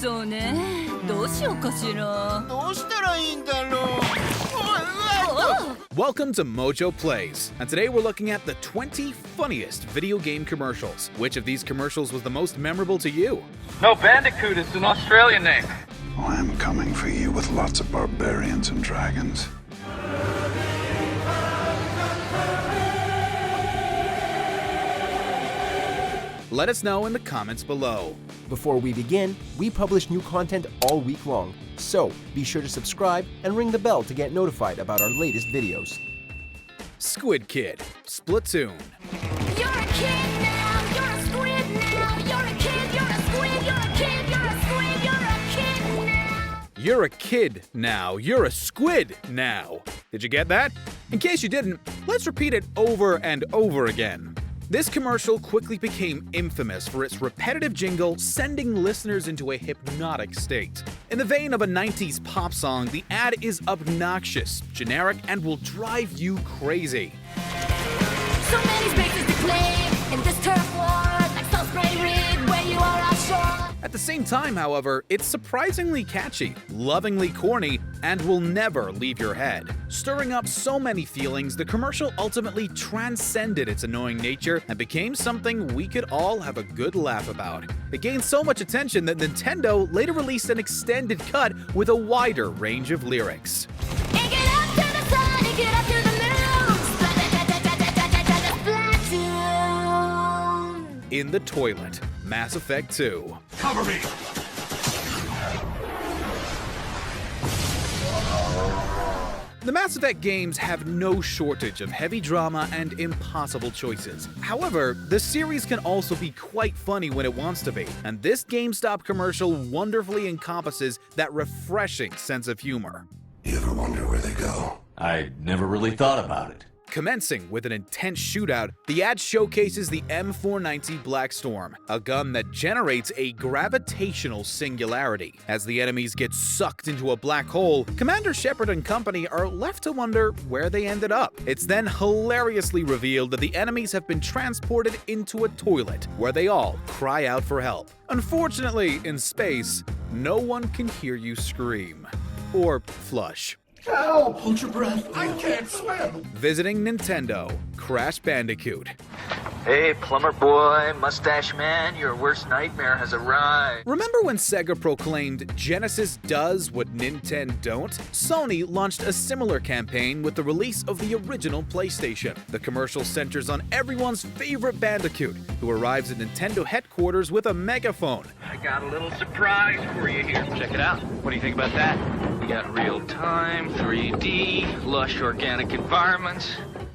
そうね。どうしようかしら。どうしたらいいんだろう。Welcome to MojoPlays, and today we're looking at the 20 funniest video game commercials. Which of these commercials was the most memorable to you? No, Bandicoot is an Australian name. Oh, I'm coming for you with lots of barbarians and dragons. Let us know in the comments below. Before we begin, we publish new content all week long, so be sure to subscribe and ring the bell to get notified about our latest videos. Squid Kid, Splatoon. You're a kid now. You're a squid now. You're a kid. You're a squid. You're a kid. You're a squid. You're a kid now. You're a kid now. You're a squid now. Did you get that? In case you didn't, let's repeat it over and over again. This commercial quickly became infamous for its repetitive jingle, sending listeners into a hypnotic state. In the vein of a 90s pop song, the ad is obnoxious, generic, and will drive you crazy. So many spaces to claim in this turf war, like Salisbury Rig, where you are offshore. At the same time, however, it's surprisingly catchy, lovingly corny, and will never leave your head. Stirring up so many feelings, the commercial ultimately transcended its annoying nature and became something we could all have a good laugh about. It gained so much attention that Nintendo later released an extended cut with a wider range of lyrics. And get up to the sun, and get up to the moon. Splatoon. In the Toilet, Mass Effect 2. Cover me! The Mass Effect games have no shortage of heavy drama and impossible choices. However, the series can also be quite funny when it wants to be, and this GameStop commercial wonderfully encompasses that refreshing sense of humor. You ever wonder where they go? I never really thought about it. Commencing with an intense shootout, the ad showcases the M490 Black Storm, a gun that generates a gravitational singularity. As the enemies get sucked into a black hole, Commander Shepard and company are left to wonder where they ended up. It's then hilariously revealed that the enemies have been transported into a toilet, where they all cry out for help. Unfortunately, in space, no one can hear you scream. Or flush. Help! Hold your breath. I can't swim. Visiting Nintendo, Crash Bandicoot. Hey, plumber boy, mustache man, your worst nightmare has arrived. Remember when Sega proclaimed Genesis does what Nintendo don't? Sony launched a similar campaign with the release of the original PlayStation. The commercial centers on everyone's favorite Bandicoot, who arrives at Nintendo headquarters with a megaphone. I got a little surprise for you here. Check it out. What do you think about that? We got real-time, 3D, lush organic environments.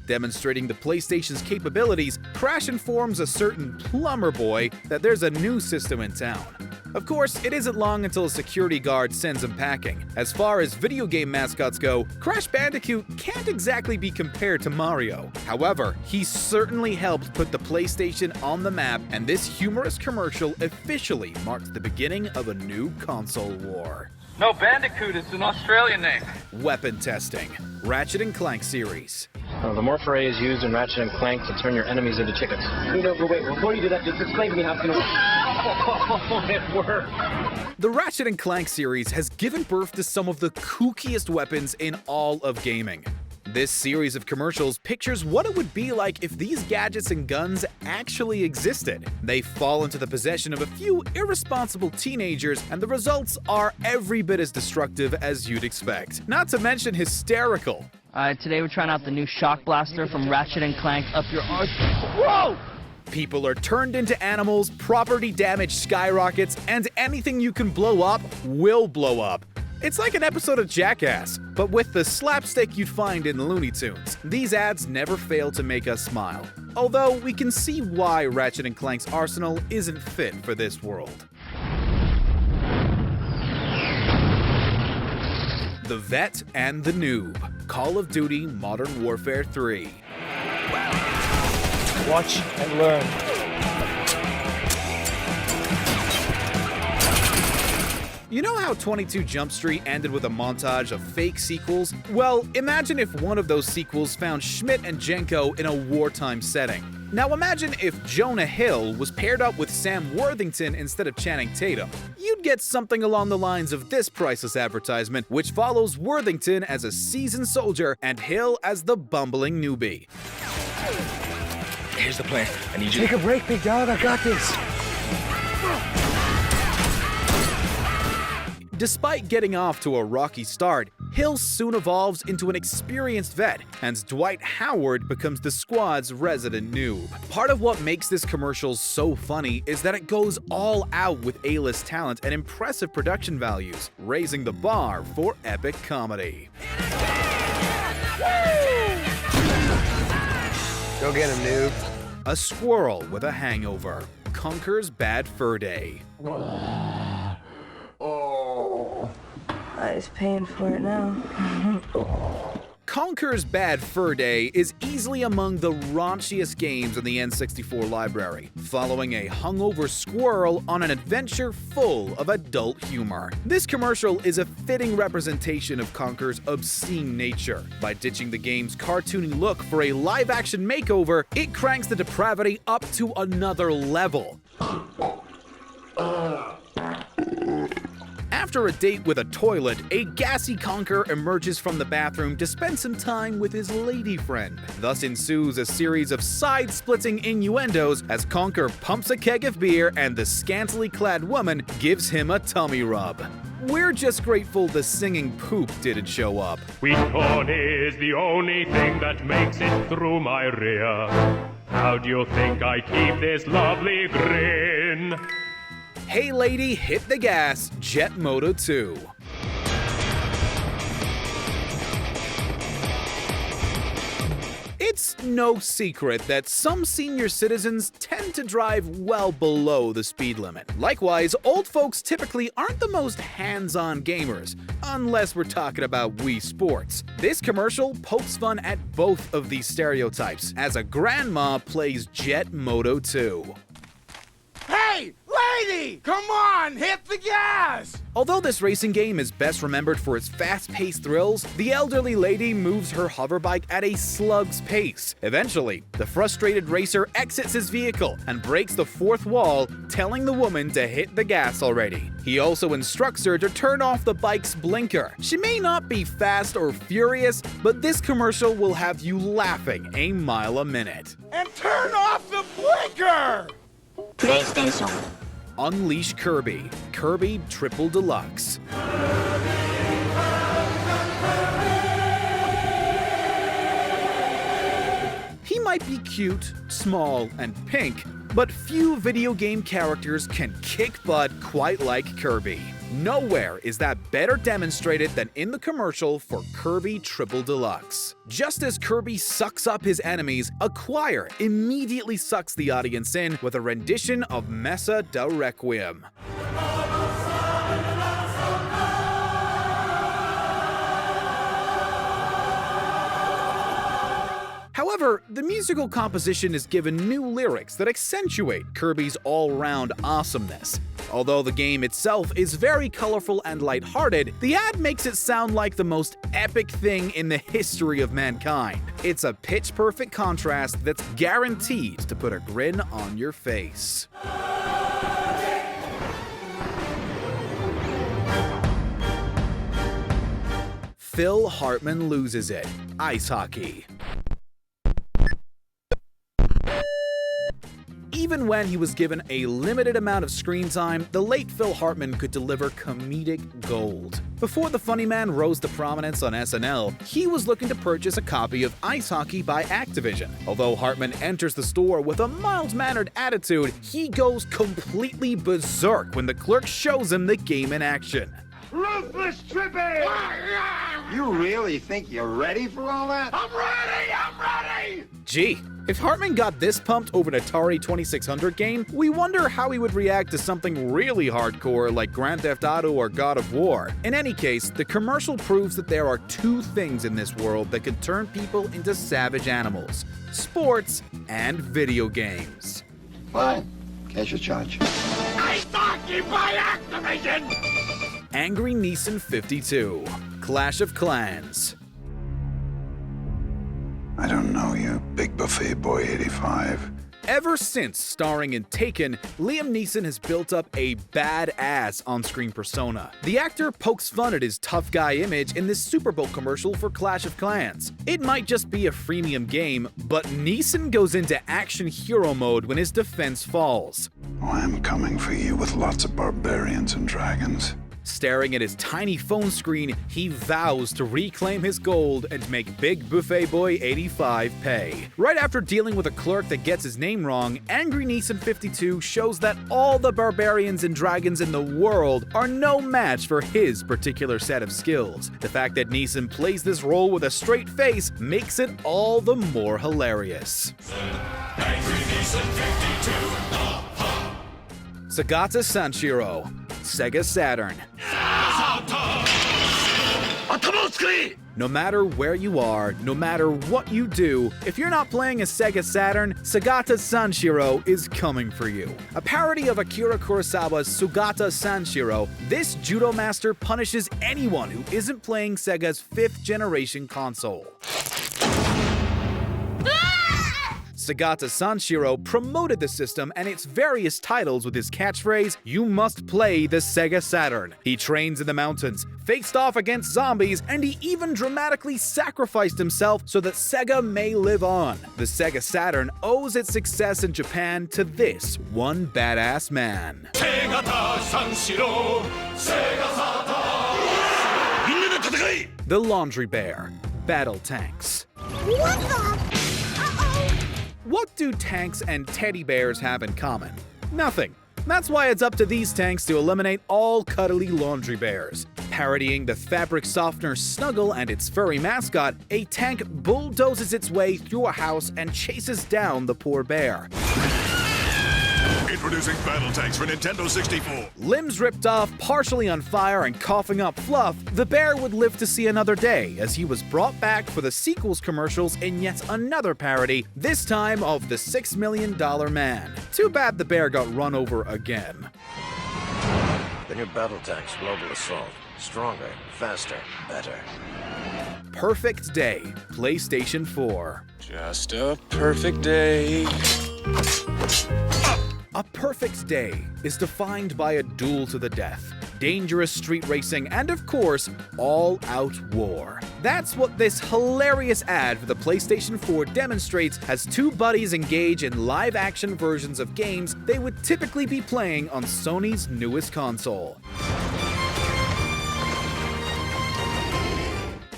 Demonstrating the PlayStation's capabilities, Crash informs a certain plumber boy that there's a new system in town. Of course, it isn't long until a security guard sends him packing. As far as video game mascots go, Crash Bandicoot can't exactly be compared to Mario. However, he certainly helped put the PlayStation on the map, and this humorous commercial officially marks the beginning of a new console war. No, Bandicoot is an Australian name. Weapon testing, Ratchet Clank Series. The morph array is used in Ratchet & Clank to turn your enemies into chickens. No, wait, before you do that, just explain to me how it's gonna work. It worked. The Ratchet & Clank series has given birth to some of the kookiest weapons in all of gaming. This series of commercials pictures what it would be like if these gadgets and guns actually existed. They fall into the possession of a few irresponsible teenagers, and the results are every bit as destructive as you'd expect. Not to mention hysterical. Today we're trying out the new shock blaster from Ratchet & Clank up your arse. Whoa! People are turned into animals, property damage skyrockets, and anything you can blow up will blow up. It's like an episode of Jackass, but with the slapstick you'd find in Looney Tunes. These ads never fail to make us smile, although we can see why Ratchet & Clank's arsenal isn't fit for this world. The Vet and the Noob, Call of Duty Modern Warfare 3. Watch and learn. You know how 22 Jump Street ended with a montage of fake sequels? Well, imagine if one of those sequels found Schmidt and Jenko in a wartime setting. Now imagine if Jonah Hill was paired up with Sam Worthington instead of Channing Tatum. You'd get something along the lines of this priceless advertisement, which follows Worthington as a seasoned soldier and Hill as the bumbling newbie. Here's the plan. I need you. Take a break, big dog. I got this. Despite getting off to a rocky start, Hill soon evolves into an experienced vet, and Dwight Howard becomes the squad's resident noob. Part of what makes this commercial so funny is that it goes all out with A-list talent and impressive production values, raising the bar for epic comedy. Go get him, noob. A squirrel with a hangover conquers Bad Fur Day. He's paying for it now. Conker's Bad Fur Day is easily among the raunchiest games in the N64 library, following a hungover squirrel on an adventure full of adult humor. This commercial is a fitting representation of Conker's obscene nature. By ditching the game's cartoony look for a live-action makeover, it cranks the depravity up to another level. After a date with a toilet, a gassy Conker emerges from the bathroom to spend some time with his lady friend. Thus ensues a series of side-splitting innuendos as Conker pumps a keg of beer and the scantily clad woman gives him a tummy rub. We're just grateful the singing poop didn't show up. Sweet corn is the only thing that makes it through my rear. How do you think I keep this lovely grin? Hey lady, hit the gas, Jet Moto 2. It's no secret that some senior citizens tend to drive well below the speed limit. Likewise, old folks typically aren't the most hands-on gamers, unless we're talking about Wii Sports. This commercial pokes fun at both of these stereotypes, as a grandma plays Jet Moto 2. Hey, lady! Come on, hit the gas! Although this racing game is best remembered for its fast-paced thrills, the elderly lady moves her hoverbike at a slug's pace. Eventually, the frustrated racer exits his vehicle and breaks the fourth wall, telling the woman to hit the gas already. He also instructs her to turn off the bike's blinker. She may not be fast or furious, but this commercial will have you laughing a mile a minute. And turn off the blinker! PlayStation. Unleash Kirby. Kirby Triple Deluxe. He might be cute, small, and pink, but few video game characters can kick butt quite like Kirby. Nowhere is that better demonstrated than in the commercial for Kirby Triple Deluxe. Just as Kirby sucks up his enemies, a choir immediately sucks the audience in with a rendition of Messa da Requiem. However, the musical composition is given new lyrics that accentuate Kirby's all-round awesomeness. Although the game itself is very colorful and lighthearted, the ad makes it sound like the most epic thing in the history of mankind. It's a pitch-perfect contrast that's guaranteed to put a grin on your face. Phil Hartman loses it. Ice hockey. Even when he was given a limited amount of screen time, the late Phil Hartman could deliver comedic gold. Before the funny man rose to prominence on SNL, he was looking to purchase a copy of Ice Hockey by Activision. Although Hartman enters the store with a mild-mannered attitude, he goes completely berserk when the clerk shows him the game in action. Ruthless tripping! You really think you're ready for all that? I'm ready! I'm ready! Gee, if Hartman got this pumped over an Atari 2600 game, we wonder how he would react to something really hardcore like Grand Theft Auto or God of War. In any case, the commercial proves that there are two things in this world that could turn people into savage animals: sports and video games. Fine. Cash your charge. Ice hockey by Activision! Angry Neeson 52, Clash of Clans. I don't know you, Big Buffet Boy 85. Ever since starring in Taken, Liam Neeson has built up a badass on-screen persona. The actor pokes fun at his tough guy image in this Super Bowl commercial for Clash of Clans. It might just be a freemium game, but Neeson goes into action hero mode when his defense falls. Oh, I'm coming for you with lots of barbarians and dragons. Staring at his tiny phone screen, he vows to reclaim his gold and make Big Buffet Boy 85 pay. Right after dealing with a clerk that gets his name wrong, Angry Neeson 52 shows that all the barbarians and dragons in the world are no match for his particular set of skills. The fact that Neeson plays this role with a straight face makes it all the more hilarious. Angry Neeson 52. Sagata Sanshiro, Sega Saturn. No matter where you are, no matter what you do, if you're not playing a Sega Saturn, Sagata Sanshiro is coming for you. A parody of Akira Kurosawa's Sugata Sanshiro, this judo master punishes anyone who isn't playing Sega's 5th generation console. Sagata Sanshiro promoted the system and its various titles with his catchphrase, "You must play the Sega Saturn." He trains in the mountains, faced off against zombies, and he even dramatically sacrificed himself so that Sega may live on. The Sega Saturn owes its success in Japan to this one badass man. The Laundry Bear, Battle Tanks. What the? What do tanks and teddy bears have in common? Nothing. That's why it's up to these tanks to eliminate all cuddly laundry bears. Parodying the fabric softener Snuggle and its furry mascot, a tank bulldozes its way through a house and chases down the poor bear. Introducing Battle Tanks for Nintendo 64. Limbs ripped off, partially on fire, and coughing up fluff, the bear would live to see another day as he was brought back for the sequels commercials in yet another parody, this time of the $6 Million Man. Too bad the bear got run over again. The new Battle Tanks Global Assault. Stronger, faster, better. Perfect Day, PlayStation 4. Just a perfect day. A perfect day is defined by a duel to the death, dangerous street racing, and of course, all-out war. That's what this hilarious ad for the PlayStation 4 demonstrates as two buddies engage in live-action versions of games they would typically be playing on Sony's newest console.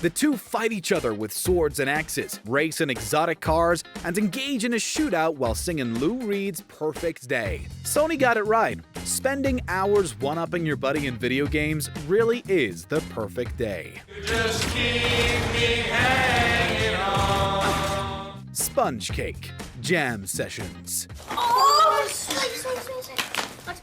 The two fight each other with swords and axes, race in exotic cars, and engage in a shootout while singing Lou Reed's Perfect Day. Sony got it right. Spending hours one-upping your buddy in video games really is the perfect day. Just keep me hanging on. Sponge Cake, Jam Sessions. Oh,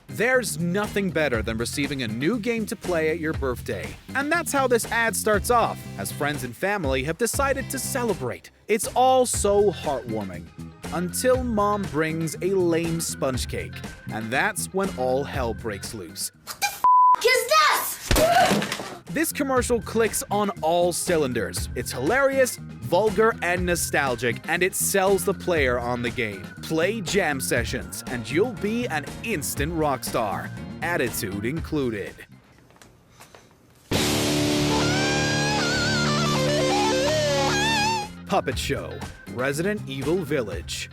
There's nothing better than receiving a new game to play at your birthday. And that's how this ad starts off, as friends and family have decided to celebrate. It's all so heartwarming. Until mom brings a lame sponge cake. And that's when all hell breaks loose. What the is this? This commercial clicks on all cylinders. It's hilarious, vulgar, and nostalgic, and it sells the player on the game. Play Jam Sessions, and you'll be an instant rock star. Attitude included. Puppet Show, Resident Evil Village.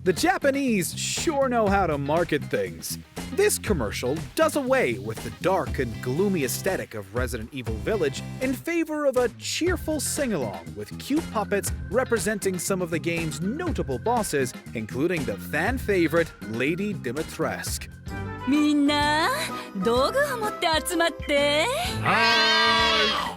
The Japanese sure know how to market things. This commercial does away with the dark and gloomy aesthetic of Resident Evil Village in favor of a cheerful sing-along with cute puppets representing some of the game's notable bosses, including the fan-favorite Lady Dimitrescu. みんな道具を持って集まって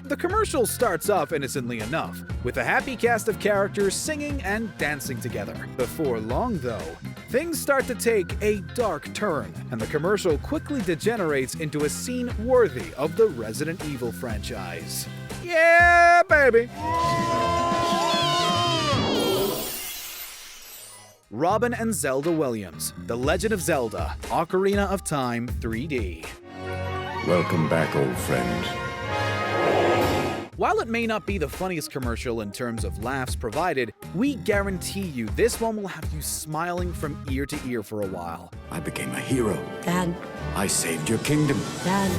The commercial starts off innocently enough, with a happy cast of characters singing and dancing together. Before long, though, things start to take a dark turn, and the commercial quickly degenerates into a scene worthy of the Resident Evil franchise. Yeah, baby! Robin and Zelda Williams, The Legend of Zelda, Ocarina of Time 3D. Welcome back, old friend. While it may not be the funniest commercial in terms of laughs provided, we guarantee you this one will have you smiling from ear to ear for a while. I became a hero. Dad. I saved your kingdom. Dad.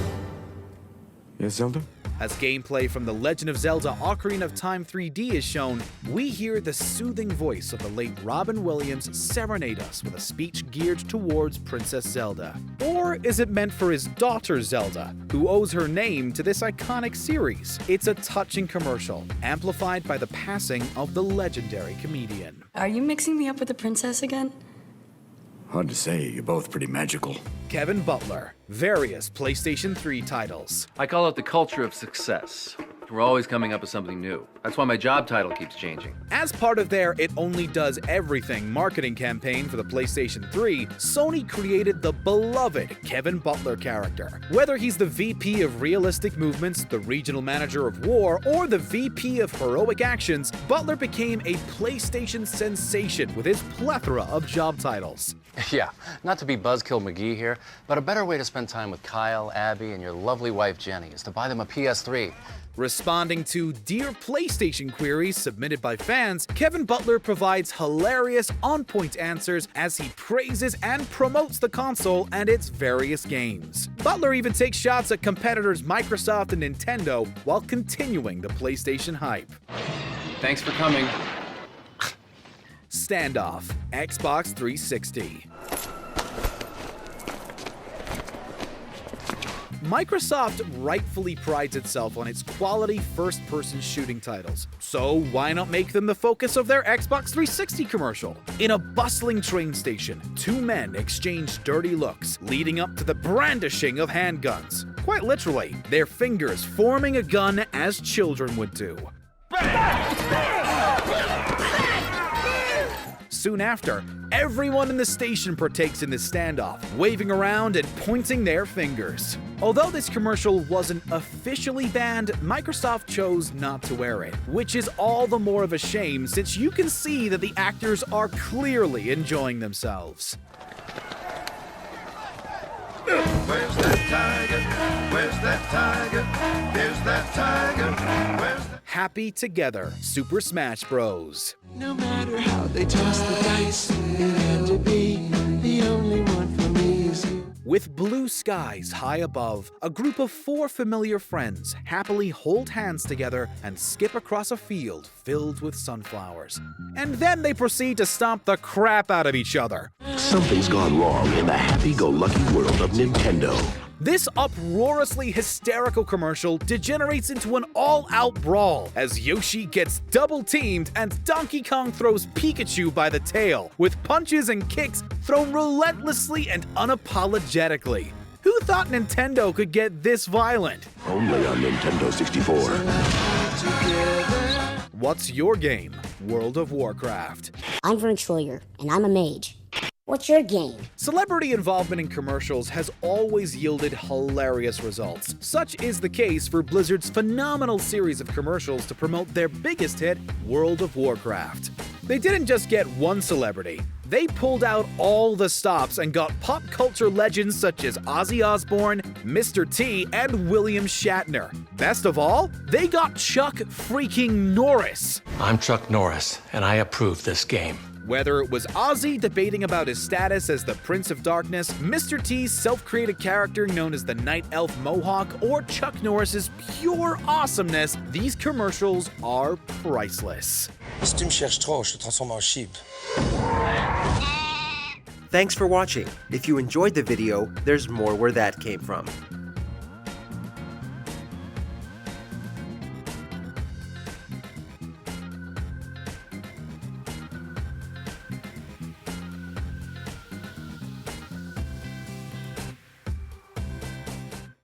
Yes, Zelda? As gameplay from The Legend of Zelda Ocarina of Time 3D is shown, we hear the soothing voice of the late Robin Williams serenade us with a speech geared towards Princess Zelda. Or is it meant for his daughter Zelda, who owes her name to this iconic series? It's a touching commercial, amplified by the passing of the legendary comedian. Are you mixing me up with the princess again? Hard to say, you're both pretty magical. Kevin Butler, various PlayStation 3 titles. I call it the culture of success. We're always coming up with something new. That's why my job title keeps changing. As part of their It Only Does Everything marketing campaign for the PlayStation 3, Sony created the beloved Kevin Butler character. Whether he's the VP of Realistic Movements, the Regional Manager of War, or the VP of Heroic Actions, Butler became a PlayStation sensation with his plethora of job titles. Yeah, not to be Buzzkill McGee here, but a better way to spend time with Kyle, Abby, and your lovely wife Jenny is to buy them a PS3. Responding to Dear PlayStation queries submitted by fans, Kevin Butler provides hilarious, on-point answers as he praises and promotes the console and its various games. Butler even takes shots at competitors Microsoft and Nintendo while continuing the PlayStation hype. Thanks for coming. Standoff, Xbox 360. Microsoft rightfully prides itself on its quality first-person shooting titles, so why not make them the focus of their Xbox 360 commercial? In a bustling train station, two men exchange dirty looks, leading up to the brandishing of handguns. Quite literally, their fingers forming a gun as children would do. Soon after, everyone in the station partakes in this standoff, waving around and pointing their fingers. Although this commercial wasn't officially banned, Microsoft chose not to air it, which is all the more of a shame since you can see that the actors are clearly enjoying themselves. Where's that tiger? Where's that tiger? There's that tiger. Where's that... Happy together, Super Smash Bros. No matter how they toss the dice, it had to be the only one for me is you. With blue skies high above, a group of four familiar friends happily hold hands together and skip across a field filled with sunflowers. And then they proceed to stomp the crap out of each other. Something's gone wrong in the happy-go-lucky world of Nintendo. This uproariously hysterical commercial degenerates into an all-out brawl as Yoshi gets double-teamed and Donkey Kong throws Pikachu by the tail, with punches and kicks thrown relentlessly and unapologetically. Who thought Nintendo could get this violent? Only on Nintendo 64. What's your game? World of Warcraft. I'm Vern Troyer, and I'm a mage. What's your game? Celebrity involvement in commercials has always yielded hilarious results. Such is the case for Blizzard's phenomenal series of commercials to promote their biggest hit, World of Warcraft. They didn't just get one celebrity. They pulled out all the stops and got pop culture legends such as Ozzy Osbourne, Mr. T, and William Shatner. Best of all, they got Chuck freaking Norris. I'm Chuck Norris, and I approve this game. Whether it was Ozzy debating about his status as the Prince of Darkness, Mr. T's self-created character known as the Night Elf Mohawk, or Chuck Norris's pure awesomeness, these commercials are priceless. Si tu me cherches trop, je te transforme en sheep. Thanks for watching. If you enjoyed the video, there's more where that came from.